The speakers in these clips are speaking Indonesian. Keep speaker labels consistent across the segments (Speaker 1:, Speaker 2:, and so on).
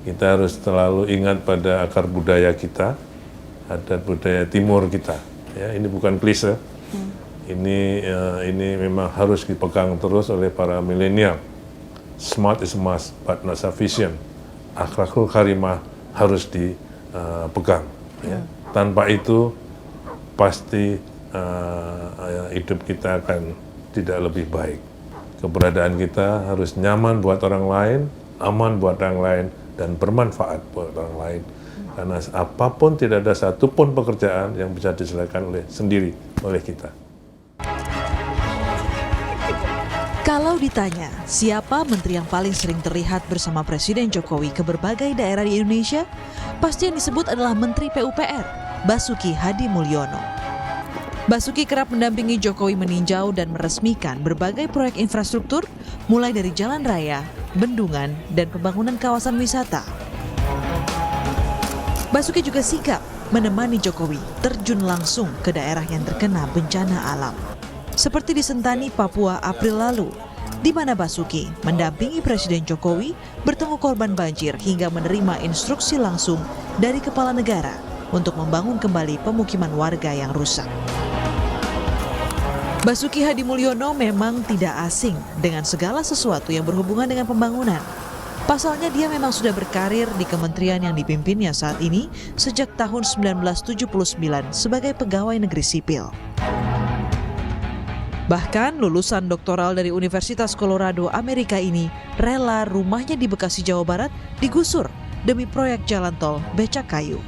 Speaker 1: Kita harus selalu ingat pada akar budaya kita, adat budaya timur kita. Ya, ini bukan klise. Ini memang harus dipegang terus oleh para milenial. Smart is a must, but not sufficient. Akhlakul karimah harus dipegang. Ya. Tanpa itu pasti hidup kita akan tidak lebih baik. Keberadaan kita harus nyaman buat orang lain, aman buat orang lain, dan bermanfaat buat orang lain. Karena apapun, tidak ada satupun pekerjaan yang bisa diselesaikan sendiri oleh kita.
Speaker 2: Kalau ditanya, siapa menteri yang paling sering terlihat bersama Presiden Jokowi ke berbagai daerah di Indonesia? Pasti yang disebut adalah Menteri PUPR, Basuki Hadi Mulyono. Basuki kerap mendampingi Jokowi meninjau dan meresmikan berbagai proyek infrastruktur, mulai dari jalan raya, bendungan, dan pembangunan kawasan wisata. Basuki juga sigap menemani Jokowi terjun langsung ke daerah yang terkena bencana alam. Seperti di Sentani, Papua April lalu, di mana Basuki mendampingi Presiden Jokowi bertemu korban banjir hingga menerima instruksi langsung dari kepala negara untuk membangun kembali pemukiman warga yang rusak. Basuki Hadi Mulyono memang tidak asing dengan segala sesuatu yang berhubungan dengan pembangunan. Pasalnya dia memang sudah berkarir di kementerian yang dipimpinnya saat ini sejak tahun 1979 sebagai pegawai negeri sipil. Bahkan lulusan doktoral dari Universitas Colorado Amerika ini rela rumahnya di Bekasi, Jawa Barat digusur demi proyek jalan tol Becak Kayu.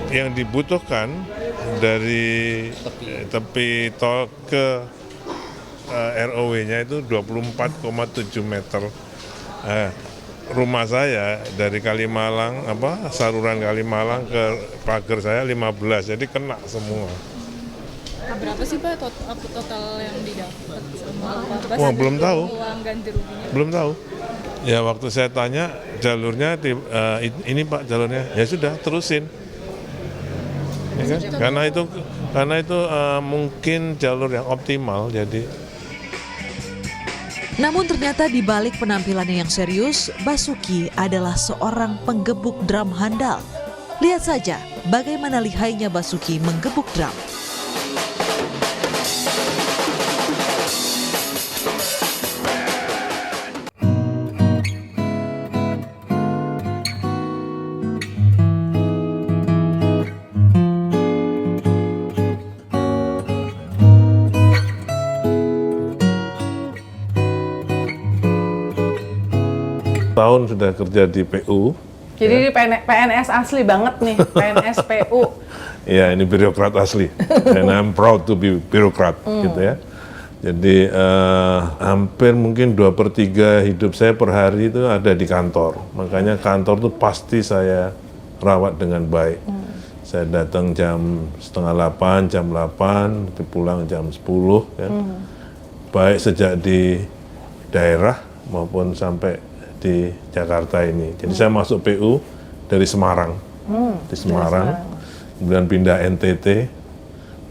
Speaker 1: Yang dibutuhkan dari tepi tol ke ROW-nya itu 24,7 meter. Rumah saya dari Kalimalang, saluran Kalimalang ke pagar saya 15, jadi kena semua.
Speaker 3: Berapa sih Pak total yang didapat?
Speaker 1: Wah, belum tahu.
Speaker 3: Uang ganti ruginya?
Speaker 1: Belum tahu. Ya waktu saya tanya jalurnya, ini Pak jalurnya, ya sudah terusin. Ya kan? Karena itu mungkin jalur yang optimal, jadi.
Speaker 2: Namun ternyata di balik penampilannya yang serius, Basuki adalah seorang penggebuk drum handal. Lihat saja bagaimana lihainya Basuki menggebuk drum.
Speaker 1: Tahun sudah kerja di PU.
Speaker 4: Jadi ya. PNS asli banget nih, PNS PU.
Speaker 1: Ya, ini birokrat asli. And I'm proud to be birokrat, gitu ya. Jadi hampir mungkin 2/3 hidup saya per hari itu ada di kantor. Makanya kantor itu pasti saya rawat dengan baik. Saya datang jam 7:30, jam 8, pulang jam 10. Ya. Baik sejak di daerah maupun sampai di Jakarta ini. Jadi saya masuk PU dari Semarang, di Semarang, kemudian pindah NTT,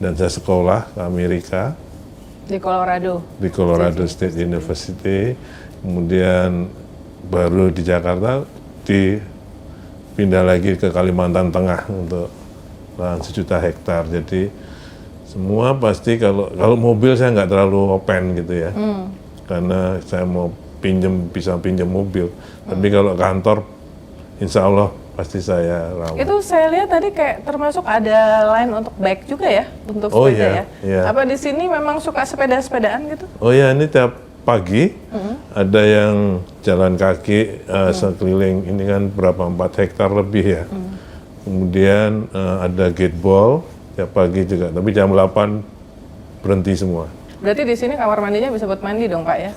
Speaker 1: dan saya sekolah ke Amerika.
Speaker 4: Di Colorado.
Speaker 1: Di Colorado State University, kemudian baru di Jakarta, pindah lagi ke Kalimantan Tengah untuk lahan 1 juta hektar. Jadi semua pasti kalau mobil saya nggak terlalu open gitu ya, karena saya mau bisa pinjam mobil. Tapi kalau kantor, insya Allah pasti saya rawat.
Speaker 4: Itu saya lihat tadi kayak termasuk ada line untuk bike juga ya, untuk sepeda ya. Apa di sini memang suka sepedaan gitu?
Speaker 1: Oh ya, ini tiap pagi ada yang jalan kaki sekeliling, ini kan berapa 4 hektar lebih ya. Kemudian ada gateball tiap pagi juga, tapi jam 8 berhenti semua.
Speaker 4: Berarti di sini kamar mandinya bisa buat mandi dong Pak ya?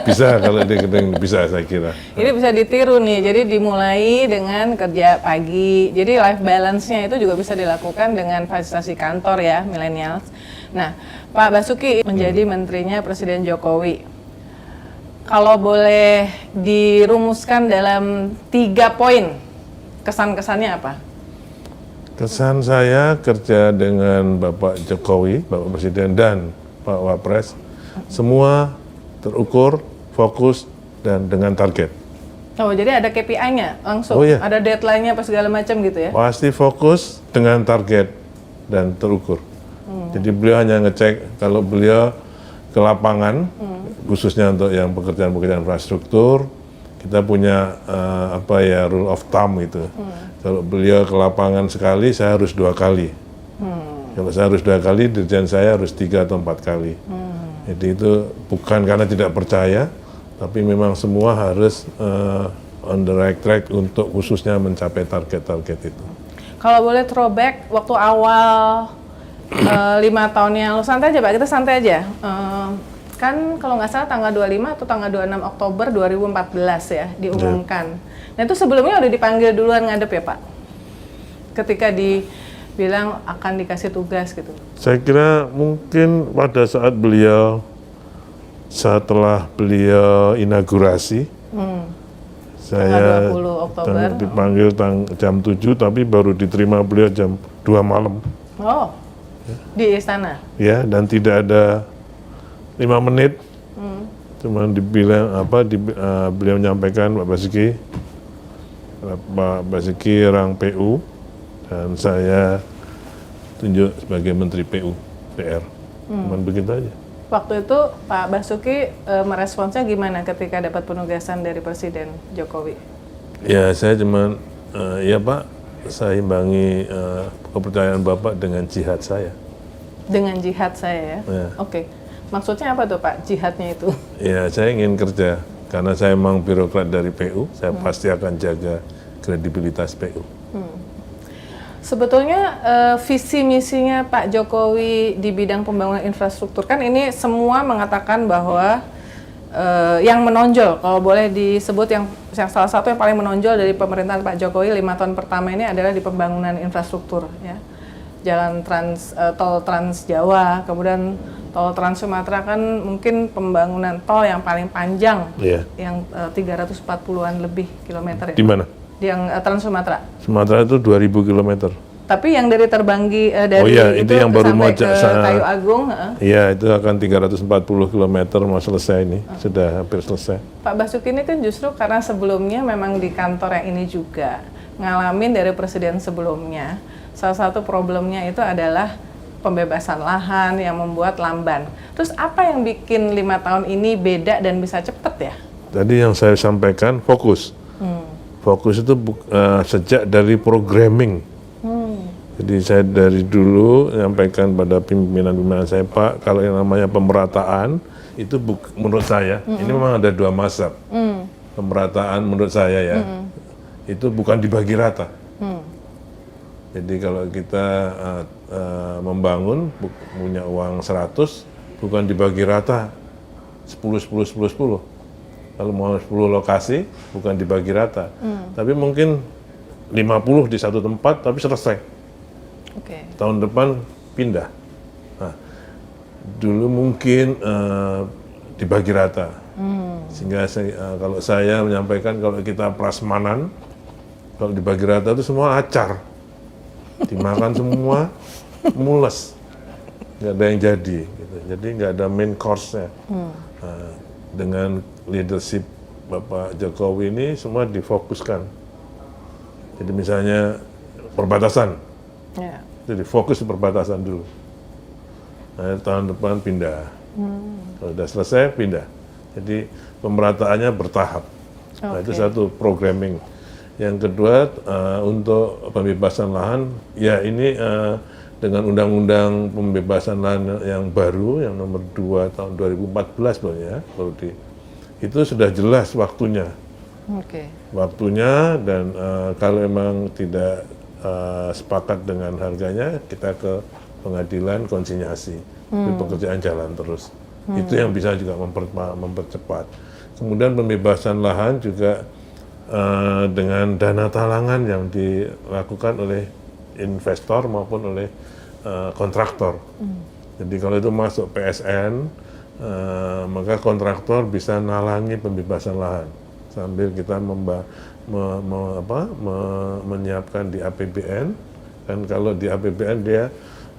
Speaker 1: Bisa, kalau di gedung bisa saya kira.
Speaker 4: Ini bisa ditiru nih, jadi dimulai dengan kerja pagi. Jadi life balance-nya itu juga bisa dilakukan dengan fasilitasi kantor ya, millennials. Nah, Pak Basuki menjadi menterinya Presiden Jokowi. Kalau boleh dirumuskan dalam 3 poin, kesan-kesannya apa?
Speaker 1: Kesan saya kerja dengan Bapak Jokowi, Bapak Presiden dan Pak Wapres, semua terukur, fokus, dan dengan target.
Speaker 4: Oh, jadi ada KPI-nya langsung,
Speaker 1: Oh, iya.
Speaker 4: ada deadline-nya apa segala macam gitu ya?
Speaker 1: Pasti fokus dengan target dan terukur. Jadi beliau hanya ngecek kalau beliau ke lapangan, khususnya untuk yang pekerjaan-pekerjaan infrastruktur, kita punya rule of thumb itu. Kalau beliau ke lapangan sekali, saya harus 2 kali. Kalau saya harus 2 kali, dirjen saya harus 3 atau 4 kali. Jadi itu bukan karena tidak percaya, tapi memang semua harus on the right track untuk khususnya mencapai target-target itu.
Speaker 4: Kalau boleh throwback waktu awal 5 tahun yang lalu, santai aja Pak, kita santai aja. Kan kalau nggak salah tanggal 25 atau tanggal 26 Oktober 2014 ya diumumkan. Nah itu sebelumnya udah dipanggil duluan ngadep ya Pak? Ketika dibilang akan dikasih tugas gitu.
Speaker 1: Saya kira mungkin pada saat setelah beliau inaugurasi, saya
Speaker 4: 20 Oktober.
Speaker 1: dipanggil jam 7, tapi baru diterima beliau jam 2 malam.
Speaker 4: Oh, di istana?
Speaker 1: Ya, dan tidak ada 5 menit, cuman dibilang beliau menyampaikan Pak Basuki rang PU, dan saya tunjuk sebagai Menteri PU PR. Cuman begitu aja.
Speaker 4: Waktu itu Pak Basuki meresponsnya gimana ketika dapat penugasan dari Presiden Jokowi?
Speaker 1: Ya, saya cuman ya Pak, saya imbangi kepercayaan Bapak dengan jihad saya.
Speaker 4: Dengan jihad saya ya?
Speaker 1: Ya.
Speaker 4: Oke. Maksudnya apa tuh Pak, jihadnya itu?
Speaker 1: Ya, saya ingin kerja. Karena saya memang birokrat dari PU, saya pasti akan jaga kredibilitas PU.
Speaker 4: Sebetulnya visi misinya Pak Jokowi di bidang pembangunan infrastruktur, kan ini semua mengatakan bahwa yang menonjol, kalau boleh disebut yang salah satu yang paling menonjol dari pemerintahan Pak Jokowi 5 tahun pertama ini adalah di pembangunan infrastruktur ya. Tol Trans Jawa, kemudian tol Trans Sumatera, kan mungkin pembangunan tol yang paling panjang, yang 340-an lebih kilometer ya.
Speaker 1: Di mana?
Speaker 4: Yang Trans Sumatera.
Speaker 1: Sumatera itu 2000 km.
Speaker 4: Tapi yang dari Terbanggi dari
Speaker 1: itu yang baru mau
Speaker 4: sampai ke Kayu Agung,
Speaker 1: Iya, itu akan 340 km mau selesai ini, sudah hampir selesai.
Speaker 4: Pak Basuki ini kan justru karena sebelumnya memang di kantor yang ini juga ngalamin dari presiden sebelumnya. Salah satu problemnya itu adalah pembebasan lahan yang membuat lamban. Terus apa yang bikin 5 tahun ini beda dan bisa cepet ya?
Speaker 1: Tadi yang saya sampaikan fokus. Fokus itu sejak dari programming. Jadi saya dari dulu menyampaikan pada pimpinan-pimpinan saya, Pak, kalau yang namanya pemerataan itu menurut saya ini memang ada 2 mazhab. Pemerataan menurut saya ya itu bukan dibagi rata. Jadi kalau kita membangun punya uang 100 bukan dibagi rata 10. Kalau mau 10 lokasi bukan dibagi rata. Tapi mungkin 50 di satu tempat tapi selesai. Tahun depan pindah. Nah, dulu mungkin dibagi rata. Sehingga kalau saya menyampaikan kalau kita prasmanan, kalau dibagi rata itu semua acar. Dimakan semua, mules. Nggak ada yang jadi. Gitu. Jadi nggak ada main course-nya. Nah, dengan leadership Bapak Jokowi ini semua difokuskan. Jadi misalnya perbatasan. Jadi fokus di perbatasan dulu. Nah, tahun depan pindah. Kalau sudah selesai, pindah. Jadi pemerataannya bertahap. Nah, itu satu programming. Yang kedua, untuk pembebasan lahan, ya ini dengan undang-undang pembebasan lahan yang baru, yang nomor 2 tahun 2014 baru itu sudah jelas waktunya. Waktunya, dan kalau memang tidak sepakat dengan harganya, kita ke pengadilan konsinyasi. Pekerjaan jalan terus. Itu yang bisa juga mempercepat. Kemudian pembebasan lahan juga dengan dana talangan yang dilakukan oleh investor maupun oleh kontraktor. Jadi kalau itu masuk PSN, maka kontraktor bisa nalangi pembebasan lahan sambil kita menyiapkan di APBN. Kan kalau di APBN dia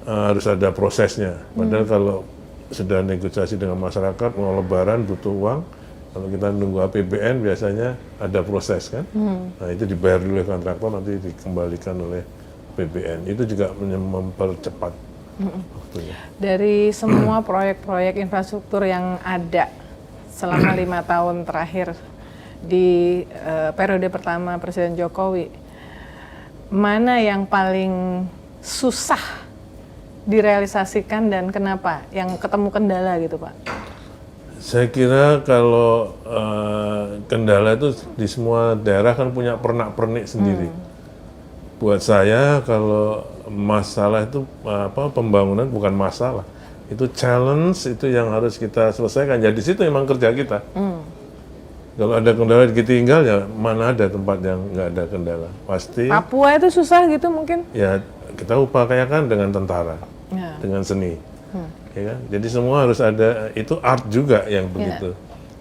Speaker 1: harus ada prosesnya. Padahal kalau sudah negosiasi dengan masyarakat, mau lebaran butuh uang, Kalau kita nunggu APBN biasanya ada proses kan. Nah itu dibayar dulu oleh kontraktor, nanti dikembalikan oleh APBN. Itu juga mempercepat waktunya.
Speaker 4: Dari semua proyek-proyek infrastruktur yang ada selama 5 tahun terakhir di periode pertama Presiden Jokowi, mana yang paling susah direalisasikan dan kenapa? Yang ketemu kendala gitu Pak?
Speaker 1: Saya kira kalau kendala itu di semua daerah kan punya pernak-pernik sendiri. Buat saya kalau masalah itu pembangunan bukan masalah, itu challenge, itu yang harus kita selesaikan. Jadi situ memang kerja kita. Kalau ada kendala ditinggal ya mana ada tempat yang nggak ada kendala. Pasti.
Speaker 4: Papua itu susah gitu mungkin?
Speaker 1: Ya kita upayakan dengan tentara, dengan seni. Ya kan? Jadi semua harus ada, itu art juga yang begitu.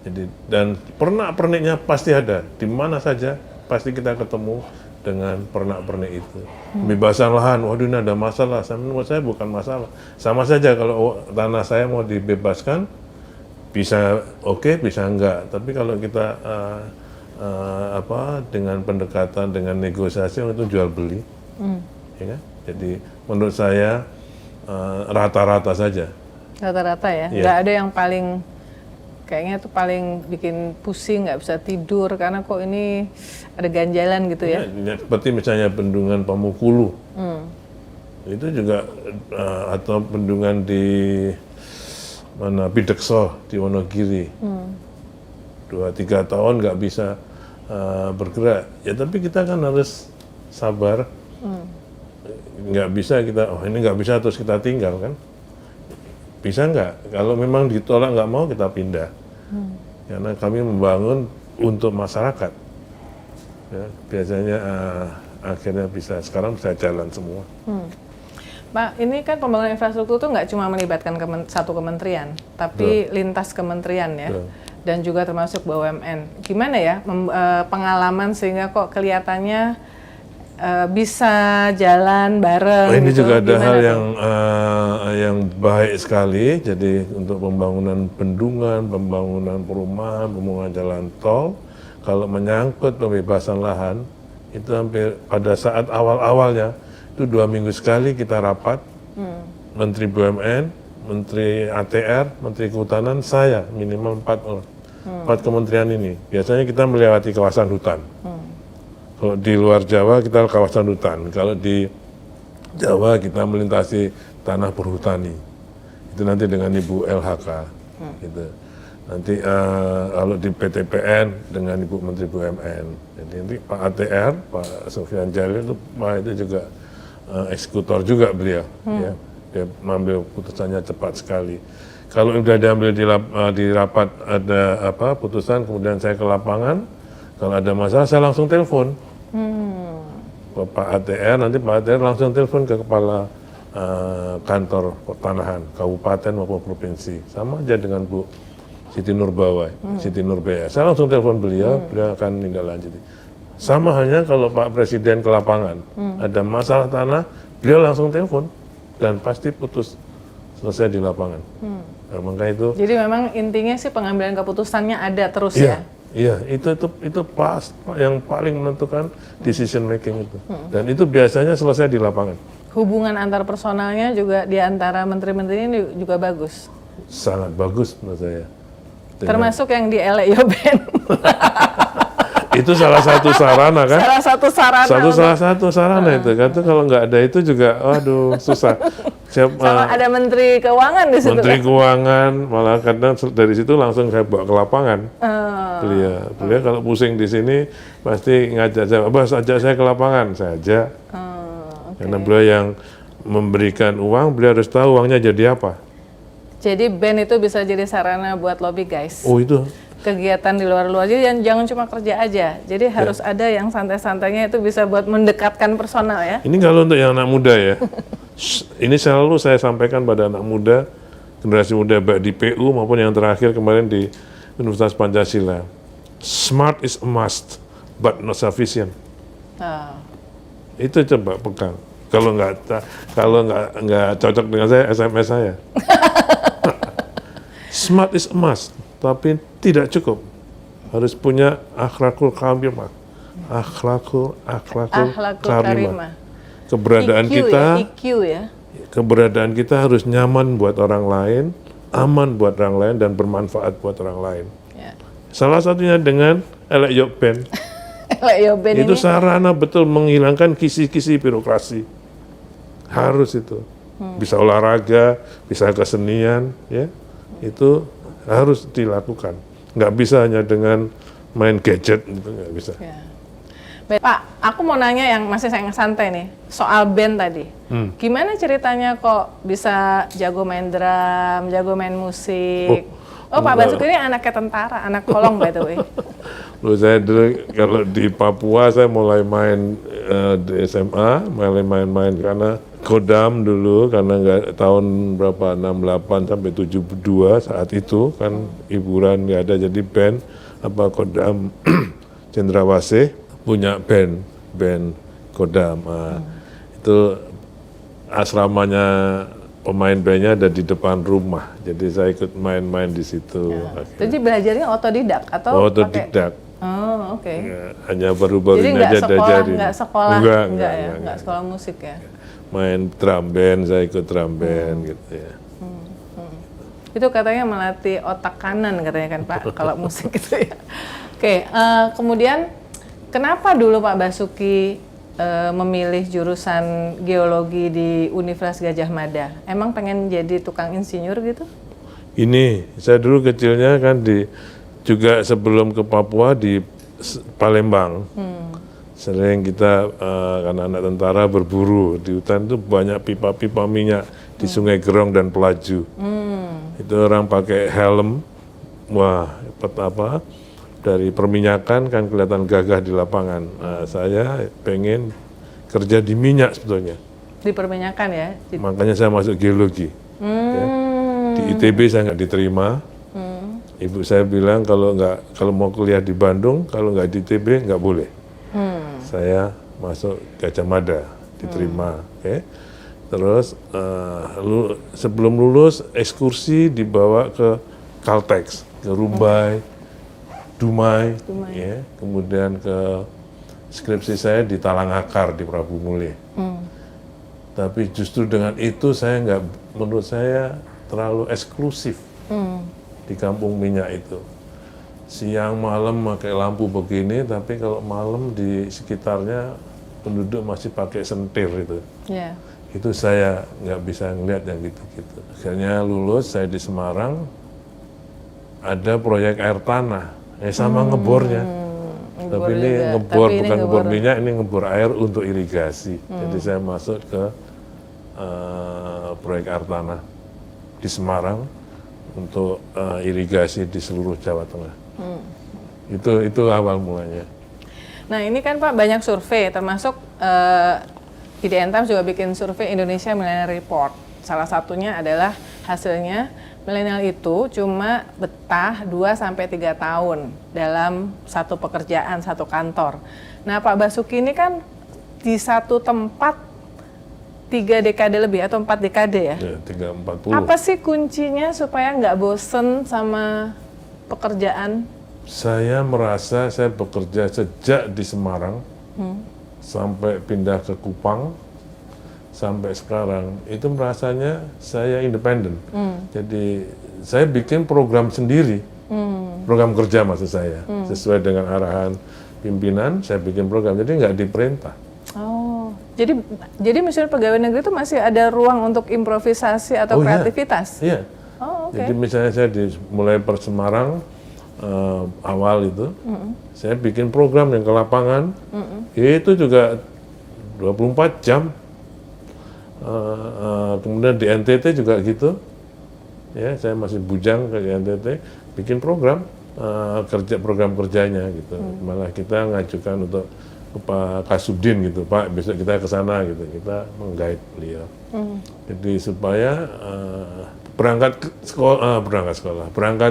Speaker 1: Jadi dan pernak-perniknya pasti ada, di mana saja pasti kita ketemu dengan pernak-pernik itu. Pembebasan lahan, waduh ini ada masalah. Menurut saya bukan masalah. Sama saja kalau tanah saya mau dibebaskan, bisa oke, bisa enggak. Tapi kalau kita dengan pendekatan, dengan negosiasi itu jual beli, ya kan? Jadi menurut saya rata-rata saja.
Speaker 4: Rata-rata ya, nggak ada yang paling kayaknya tuh paling bikin pusing, nggak bisa tidur karena kok ini ada ganjalan gitu ya.
Speaker 1: Seperti misalnya bendungan Pamukulu, itu juga atau bendungan di mana Pidekso di Wonogiri, 2-3 tahun nggak bisa bergerak. Ya tapi kita kan harus sabar, nggak bisa kita, oh ini nggak bisa terus kita tinggal kan. Bisa nggak? Kalau memang ditolak nggak mau kita pindah. Karena kami membangun untuk masyarakat. Ya, biasanya akhirnya bisa, sekarang bisa jalan semua.
Speaker 4: Pak, ini kan pembangunan infrastruktur itu nggak cuma melibatkan satu kementerian, tapi lintas kementerian ya. Dan juga termasuk BUMN. Gimana ya pengalaman sehingga kok kelihatannya bisa jalan bareng.
Speaker 1: Ini
Speaker 4: gitu.
Speaker 1: juga ada
Speaker 4: Gimana
Speaker 1: hal
Speaker 4: tuh?
Speaker 1: yang baik sekali. Jadi untuk pembangunan bendungan, pembangunan perumahan, pembangunan jalan tol, kalau menyangkut pembebasan lahan, itu hampir pada saat awal-awalnya itu 2 minggu sekali kita rapat, Menteri BUMN, Menteri ATR, Menteri Kehutanan, saya minimal 4 orang, 4 kementerian ini. Biasanya kita melewati kawasan hutan. Kalau di luar Jawa kita kawasan hutan, kalau di Jawa kita melintasi tanah perhutani. Itu nanti dengan Ibu LHK, gitu. Nanti kalau di PTPN dengan Ibu Menteri BUMN. Jadi nanti Pak ATR, Pak Sofyan Jalil itu juga eksekutor juga beliau, ya. Dia mengambil putusannya cepat sekali. Kalau sudah diambil di rapat ada putusan, kemudian saya ke lapangan, kalau ada masalah saya langsung telepon. Pak ATR, nanti Pak ATR langsung telepon ke kepala kantor pertanahan, kabupaten maupun provinsi. Sama aja dengan Bu Siti Nurbaya. Saya langsung telepon beliau, beliau akan tindak-lanjuti. Sama hanya kalau Pak Presiden ke lapangan, ada masalah tanah, beliau langsung telepon dan pasti putus selesai di lapangan. Nah, maka itu.
Speaker 4: Jadi memang intinya sih pengambilan keputusannya ada terus ya.
Speaker 1: Iya, itu pas yang paling menentukan decision making itu. Dan itu biasanya selesai di lapangan.
Speaker 4: Hubungan antar personalnya juga di antara menteri-menteri ini juga bagus.
Speaker 1: Sangat bagus menurut saya.
Speaker 4: Termasuk yang di Yoben.
Speaker 1: Itu salah satu sarana kan?
Speaker 4: Salah
Speaker 1: satu sarana itu. Karena kalau nggak ada itu juga, waduh susah.
Speaker 4: Sama ada Menteri Keuangan di situ.
Speaker 1: Menteri Keuangan, malah kadang dari situ langsung saya bawa ke lapangan. Beliau kalau pusing di sini pasti ngajak saya, Bas ajak saya ke lapangan, saya ajak. Karena beliau yang memberikan uang, beliau harus tahu uangnya jadi apa.
Speaker 4: Jadi BEN itu bisa jadi sarana buat lobby guys.
Speaker 1: Oh itu.
Speaker 4: Kegiatan di luar-luar, jadi jangan cuma kerja aja. Jadi harus ada yang santai-santainya itu bisa buat mendekatkan personal ya.
Speaker 1: Ini kalau untuk yang anak muda ya. Ini selalu saya sampaikan pada anak muda, generasi muda baik di PU maupun yang terakhir kemarin di Universitas Pancasila. Smart is a must, but not sufficient. Itu coba pegang. Kalau nggak cocok dengan saya, SMS saya. Smart is a must, tapi tidak cukup. harus punya akhlakul karimah. Akhlakul karimah. Keberadaan
Speaker 4: IQ
Speaker 1: kita,
Speaker 4: ya, IQ ya.
Speaker 1: keberadaan kita harus nyaman buat orang lain, aman buat orang lain, dan bermanfaat buat orang lain.
Speaker 4: Ya.
Speaker 1: Salah satunya dengan Elek Yok Ben.
Speaker 4: Elek Yok Ben
Speaker 1: Itu
Speaker 4: ini
Speaker 1: sarana betul menghilangkan kisi-kisi birokrasi. Harus itu. Bisa olahraga, bisa kesenian, ya. Itu harus dilakukan. Nggak bisa hanya dengan main gadget, gitu, nggak bisa.
Speaker 4: ya. Baik, Pak, aku mau nanya yang masih saya santai nih, soal band tadi. Gimana ceritanya kok bisa jago main drum, jago main musik? Oh, Pak Basuki ini anaknya tentara, anak kolong by the way.
Speaker 1: Loh, saya dulu kalau di Papua saya mulai main di SMA, mulai main-main karena kodam dulu, karena nggak tahun berapa 68 sampai 72 saat itu kan hiburan nggak ada, jadi band apa kodam Cendrawasih punya band kodam. Nah, itu asramanya pemain bandnya ada di depan rumah, jadi saya ikut main-main di situ.
Speaker 4: Jadi belajarnya otodidak atau
Speaker 1: Otodidak.
Speaker 4: Oh, oke.
Speaker 1: Ya, hanya baru-baru
Speaker 4: Jadi
Speaker 1: ini
Speaker 4: nggak
Speaker 1: aja
Speaker 4: sekolah,
Speaker 1: diajarin.
Speaker 4: nggak sekolah,
Speaker 1: Enggak,
Speaker 4: ya, nggak sekolah musik ya.
Speaker 1: Main drum band, saya ikut drum band gitu ya.
Speaker 4: Itu katanya melatih otak kanan katanya kan Pak, kalau musik itu ya. Oke, kemudian kenapa dulu Pak Basuki memilih jurusan geologi di Universitas Gadjah Mada? Emang pengen jadi tukang insinyur gitu?
Speaker 1: Ini, saya dulu kecilnya kan juga sebelum ke Papua di Palembang. Sering kita karena anak tentara berburu di hutan itu banyak pipa-pipa minyak di Sungai Gerong dan Pelaju. Itu orang pakai helm, wah apa dari perminyakan kan kelihatan gagah di lapangan. Nah, saya pengen kerja di minyak sebetulnya.
Speaker 4: Di perminyakan ya?
Speaker 1: Makanya saya masuk geologi. Ya. Di ITB saya nggak diterima. Ibu saya bilang kalau mau kuliah di Bandung, kalau nggak di ITB nggak boleh. Saya masuk Gadjah Mada, diterima. Oke. Terus sebelum lulus ekskursi dibawa ke Caltex, ke Rumbai, Dumai. Ya. Kemudian ke skripsi saya di Talangakar di Prabu Mulih. Tapi justru dengan itu menurut saya terlalu eksklusif di kampung minyak itu. Siang malam pakai lampu begini, tapi kalau malam di sekitarnya penduduk masih pakai sentir itu.
Speaker 4: Yeah.
Speaker 1: Itu saya nggak bisa ngeliat yang gitu-gitu. Akhirnya lulus, saya di Semarang, ada proyek air tanah, sama ngebornya. Tapi ini ngebor, bukan ngebor minyak, ini ngebor air untuk irigasi. Jadi saya masuk ke proyek air tanah di Semarang untuk irigasi di seluruh Jawa Tengah. Itu awal mulanya.
Speaker 4: Nah ini kan Pak banyak survei, termasuk IDN Times juga bikin survei Indonesia Millennial Report. Salah satunya adalah hasilnya milenial itu cuma betah 2-3 tahun dalam satu pekerjaan, satu kantor. Nah Pak Basuki ini kan di satu tempat 3 dekade lebih atau 4 dekade ya?
Speaker 1: Ya, 3-40.
Speaker 4: Apa sih kuncinya supaya nggak bosen sama pekerjaan?
Speaker 1: Saya merasa saya bekerja sejak di Semarang sampai pindah ke Kupang sampai sekarang itu merasanya saya independen. Jadi saya bikin program sendiri, program kerja maksud saya sesuai dengan arahan pimpinan. Saya bikin program, jadi nggak diperintah.
Speaker 4: Oh, jadi misalnya pegawai negeri itu masih ada ruang untuk improvisasi atau kreativitas?
Speaker 1: Iya.
Speaker 4: Oh, oke.
Speaker 1: Jadi misalnya saya mulai per Semarang awal itu, saya bikin program yang ke lapangan, itu juga 24 jam. Kemudian di NTT juga gitu, ya saya masih bujang ke NTT, bikin program program kerjanya gitu. Malah kita ngajukan untuk Pak Kasubdin gitu, Pak besok kita ke sana gitu, kita meng-guide beliau. Jadi supaya berangkat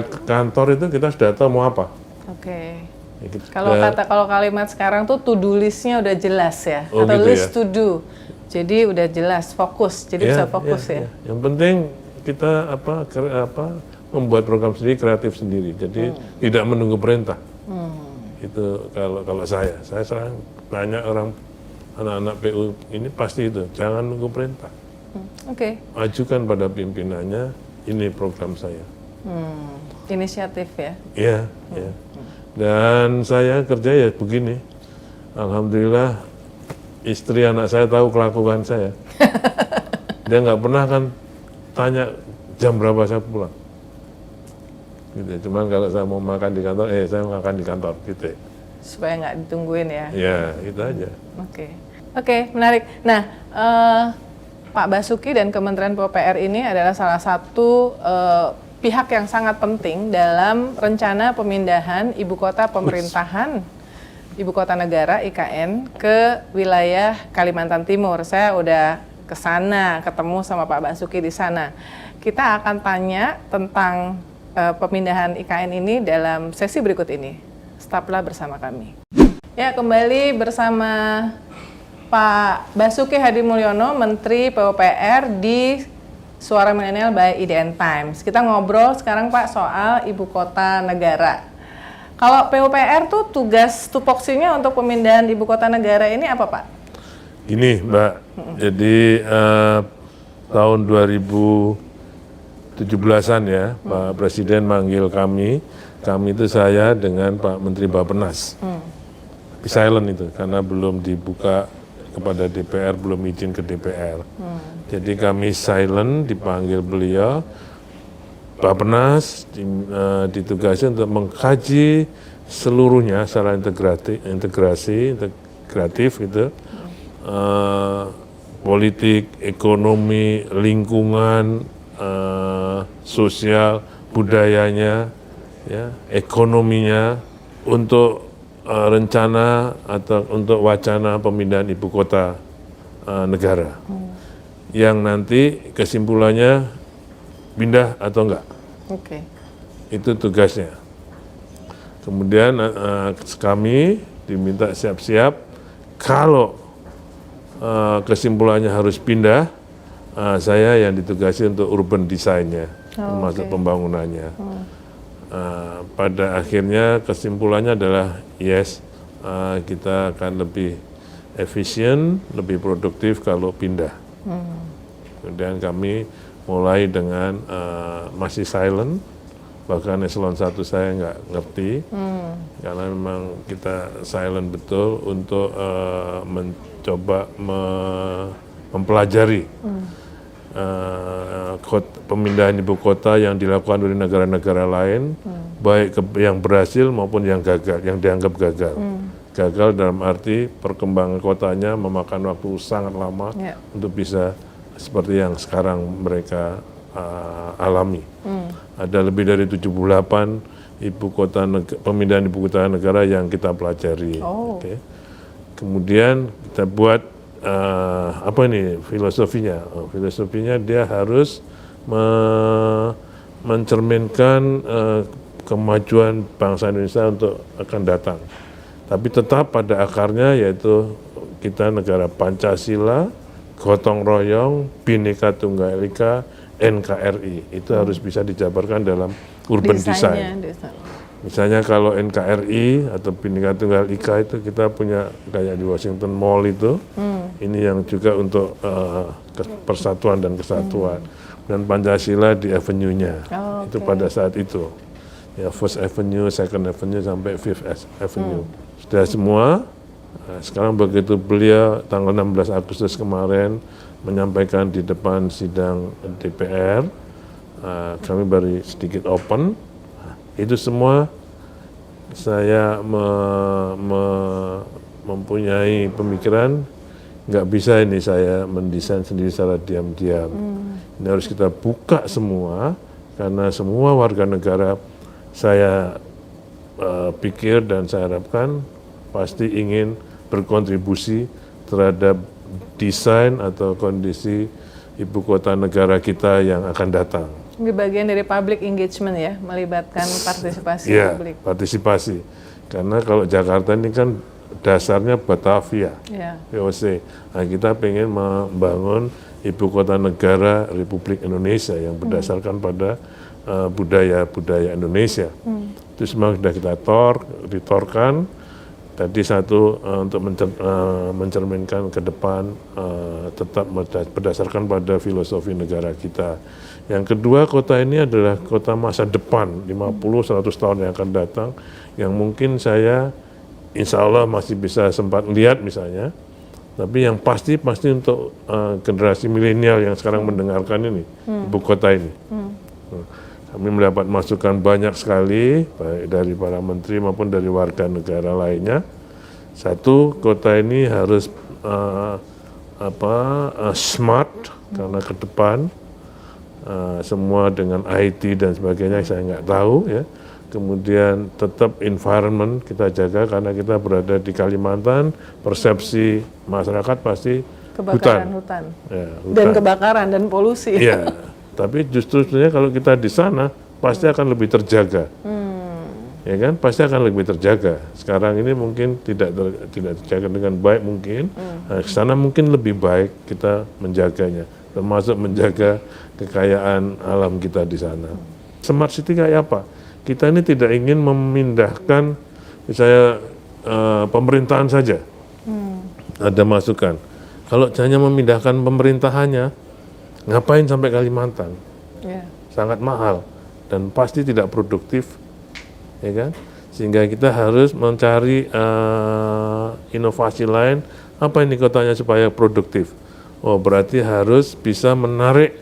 Speaker 1: ke kantor itu kita sudah tahu mau apa.
Speaker 4: Oke.
Speaker 1: Ya,
Speaker 4: Kalau kalimat sekarang tuh to-do list-nya udah jelas ya, atau
Speaker 1: gitu
Speaker 4: list
Speaker 1: ya?
Speaker 4: to do. Jadi udah jelas, fokus. Jadi bisa fokus ya.
Speaker 1: Yang penting kita membuat program sendiri, kreatif sendiri. Jadi tidak menunggu perintah. Itu kalau saya sering banyak orang anak-anak PU ini pasti itu, jangan nunggu perintah.
Speaker 4: Oke.
Speaker 1: Ajukan pada pimpinannya, ini program saya.
Speaker 4: Inisiatif ya.
Speaker 1: Iya, ya. Dan saya kerja ya begini. Alhamdulillah istri anak saya tahu kelakuan saya. Dia nggak pernah kan tanya jam berapa saya pulang. Gitu. Cuman kalau saya mau makan di kantor, saya makan di kantor, gitu.
Speaker 4: Supaya nggak ditungguin ya.
Speaker 1: Ya, itu aja.
Speaker 4: Oke, menarik. Nah, Pak Basuki dan Kementerian PUPR ini adalah salah satu pihak yang sangat penting dalam rencana pemindahan ibu kota pemerintahan, ibu kota negara IKN ke wilayah Kalimantan Timur. Saya udah ke sana, ketemu sama Pak Basuki di sana. Kita akan tanya tentang pemindahan IKN ini dalam sesi berikut ini. Tetaplah bersama kami. Ya, kembali bersama Pak Basuki Hadi Mulyono, Menteri PUPR di Suara Milenial by IDN Times. Kita ngobrol sekarang Pak soal ibu kota negara. Kalau PUPR tuh tugas tupoksinya untuk pemindahan ibu kota negara ini apa Pak?
Speaker 1: Gini Mbak, jadi tahun 2017-an ya, Pak Presiden manggil kami itu saya dengan Pak Menteri Bappenas. Silent itu, karena belum dibuka kepada DPR, belum izin ke DPR. Jadi kami silent, dipanggil beliau, Bappenas ditugasi untuk mengkaji seluruhnya secara integratif gitu, politik, ekonomi, lingkungan, sosial, budayanya, ya, ekonominya, untuk rencana atau untuk wacana pemindahan ibu kota negara. Yang nanti kesimpulannya pindah atau enggak.
Speaker 4: Oke.
Speaker 1: Itu tugasnya. Kemudian kami diminta siap-siap kalau kesimpulannya harus pindah, saya yang ditugasi untuk urban design-nya, termasuk pembangunannya. Pada akhirnya kesimpulannya adalah yes, kita akan lebih efisien, lebih produktif kalau pindah. Kemudian kami mulai dengan masih silent, bahkan eselon 1 saya nggak ngerti, karena memang kita silent betul untuk mencoba mempelajari pemindahan ibu kota yang dilakukan oleh negara-negara lain, baik yang berhasil maupun yang gagal, yang dianggap gagal. Gagal dalam arti perkembangan kotanya memakan waktu sangat lama untuk bisa seperti yang sekarang mereka alami. Ada lebih dari 78 pemindahan ibu kota negara yang kita pelajari. Okay. Kemudian kita buat apa ini filosofinya? Filosofinya dia harus mencerminkan kemajuan bangsa Indonesia untuk akan datang. Tapi tetap pada akarnya yaitu kita negara Pancasila, gotong royong, Bhinneka Tunggal Ika, NKRI. Itu harus bisa dijabarkan dalam urban design. Misalnya kalau NKRI atau Bhinneka Tunggal Ika itu kita punya kayak di Washington Mall itu, ini yang juga untuk persatuan dan kesatuan. Dan Pancasila di avenue-nya, itu pada saat itu. Ya, First Avenue, Second Avenue, sampai Fifth Avenue. Sudah semua. Nah, sekarang begitu beliau tanggal 16 Agustus kemarin menyampaikan di depan sidang DPR, kami baru sedikit open. Itu semua saya mempunyai pemikiran, nggak bisa ini saya mendesain sendiri secara diam-diam. Ini harus kita buka semua, karena semua warga negara saya pikir dan saya harapkan pasti ingin berkontribusi terhadap desain atau kondisi ibu kota negara kita yang akan datang.
Speaker 4: Ini bagian dari public engagement ya, melibatkan partisipasi publik.
Speaker 1: Partisipasi. Karena kalau Jakarta ini kan dasarnya Batavia, VOC. Nah, kita pengen membangun ibu kota negara Republik Indonesia yang berdasarkan pada budaya Indonesia. Itu semua sudah kita ditorkan. Tadi satu untuk mencerminkan ke depan tetap berdasarkan pada filosofi negara kita. Yang kedua, kota ini adalah kota masa depan 50-100 tahun yang akan datang, yang mungkin saya insya Allah masih bisa sempat lihat misalnya, tapi yang pasti untuk generasi milenial yang sekarang mendengarkan ini, ibu kota ini. Kami mendapat masukan banyak sekali, baik dari para menteri maupun dari warga negara lainnya. Satu, kota ini harus smart, karena ke depan semua dengan IT dan sebagainya saya nggak tahu ya. Kemudian tetap environment kita jaga, karena kita berada di Kalimantan, persepsi masyarakat pasti
Speaker 4: Kebakaran hutan.
Speaker 1: Ya,
Speaker 4: Dan kebakaran dan polusi.
Speaker 1: Iya, tapi justru sebenarnya kalau kita di sana pasti akan lebih terjaga. Ya kan, pasti akan lebih terjaga. Sekarang ini mungkin tidak terjaga dengan baik mungkin. Nah, ke sana mungkin lebih baik kita menjaganya, termasuk menjaga kekayaan alam kita di sana. Smart city kayak apa? Kita ini tidak ingin memindahkan misalnya pemerintahan saja. Ada masukan. Kalau hanya memindahkan pemerintahannya, ngapain sampai Kalimantan?
Speaker 4: Yeah.
Speaker 1: Sangat mahal dan pasti tidak produktif, ya kan? Sehingga kita harus mencari inovasi lain. Apa ini kotanya supaya produktif? Oh, berarti harus bisa menarik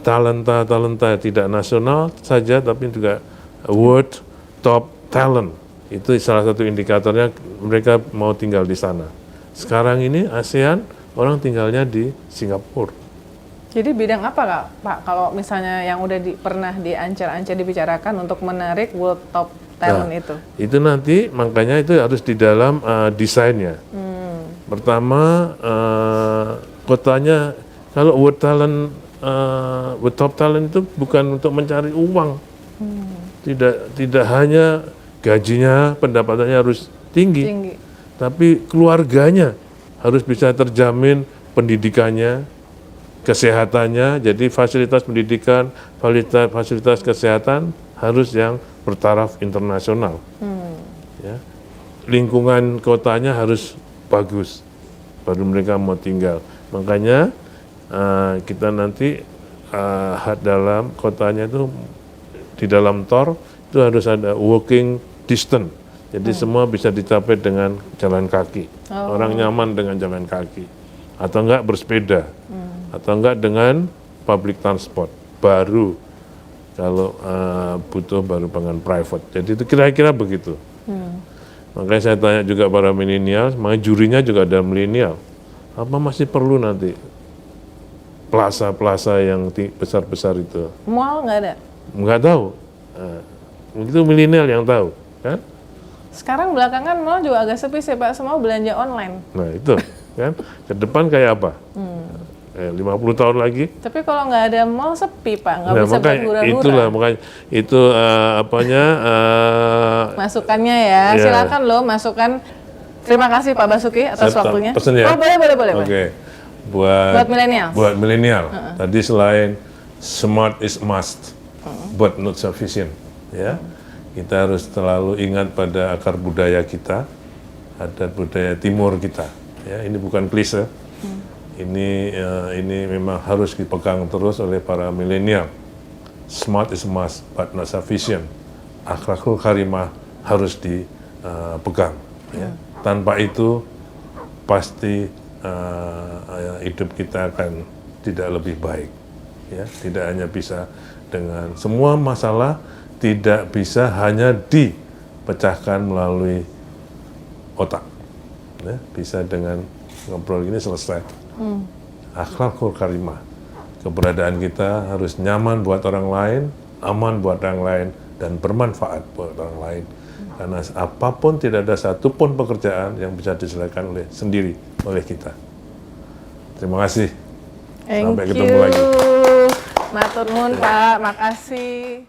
Speaker 1: talenta tidak nasional saja, tapi juga world top talent. Itu salah satu indikatornya mereka mau tinggal di sana. Sekarang ini ASEAN orang tinggalnya di Singapura.
Speaker 4: Jadi bidang apa Pak, kalau misalnya yang udah pernah diancar-ancar dibicarakan untuk menarik world top talent itu?
Speaker 1: Itu nanti makanya itu harus di dalam desainnya. Pertama kotanya, kalau world top talent itu bukan untuk mencari uang. Tidak hanya gajinya, pendapatannya harus tinggi. Tapi keluarganya harus bisa terjamin, pendidikannya, kesehatannya. Jadi fasilitas pendidikan, fasilitas kesehatan harus yang bertaraf internasional. Ya. Lingkungan kotanya harus bagus, baru mereka mau tinggal. Makanya kita nanti dalam kotanya itu, di dalam TOR itu harus ada walking distance. Jadi semua bisa dicapai dengan jalan kaki. Orang nyaman dengan jalan kaki. Atau enggak bersepeda. Atau enggak dengan public transport. Baru kalau butuh baru dengan private. Jadi itu kira-kira begitu. Makanya saya tanya juga para milenial, makanya jurinya juga ada milenial. Apa masih perlu nanti plaza-plaza yang besar-besar itu?
Speaker 4: Mall nggak ada?
Speaker 1: Nggak tahu. Itu milenial yang tahu, kan?
Speaker 4: Sekarang belakangan mall juga agak sepi sih Pak, semua belanja online.
Speaker 1: Nah itu, kan? Ke depan kayak apa? 50 tahun lagi.
Speaker 4: Tapi kalau nggak ada mall sepi Pak, nggak bisa berhura-hura.
Speaker 1: Itulah makanya itu
Speaker 4: masukannya ya. Silakan loh masukan. Terima kasih Pak Basuki atas waktunya.
Speaker 1: Pesen ya?
Speaker 4: Oh boleh.
Speaker 1: Oke. Buat
Speaker 4: milenial.
Speaker 1: Buat milenial. Tadi selain smart is must, but not sufficient. Ya, kita harus selalu ingat pada akar budaya kita, adat budaya timur kita. Ya, ini bukan klise. Ini memang harus dipegang terus oleh para milenial. Smart is must, but not sufficient. Akhlakul karimah harus dipegang. Ya. Tanpa itu pasti hidup kita akan tidak lebih baik. Ya, tidak hanya bisa dengan semua masalah tidak bisa hanya dipecahkan melalui otak. Ya, bisa dengan ngobrol ini selesai. Akhlakul karimah. Keberadaan kita harus nyaman buat orang lain, aman buat orang lain, dan bermanfaat buat orang lain. Karena apapun, tidak ada satupun pekerjaan yang bisa diselesaikan sendiri oleh kita. Terima kasih. Sampai ketemu lagi.
Speaker 4: Matur nuwun Pak, makasih.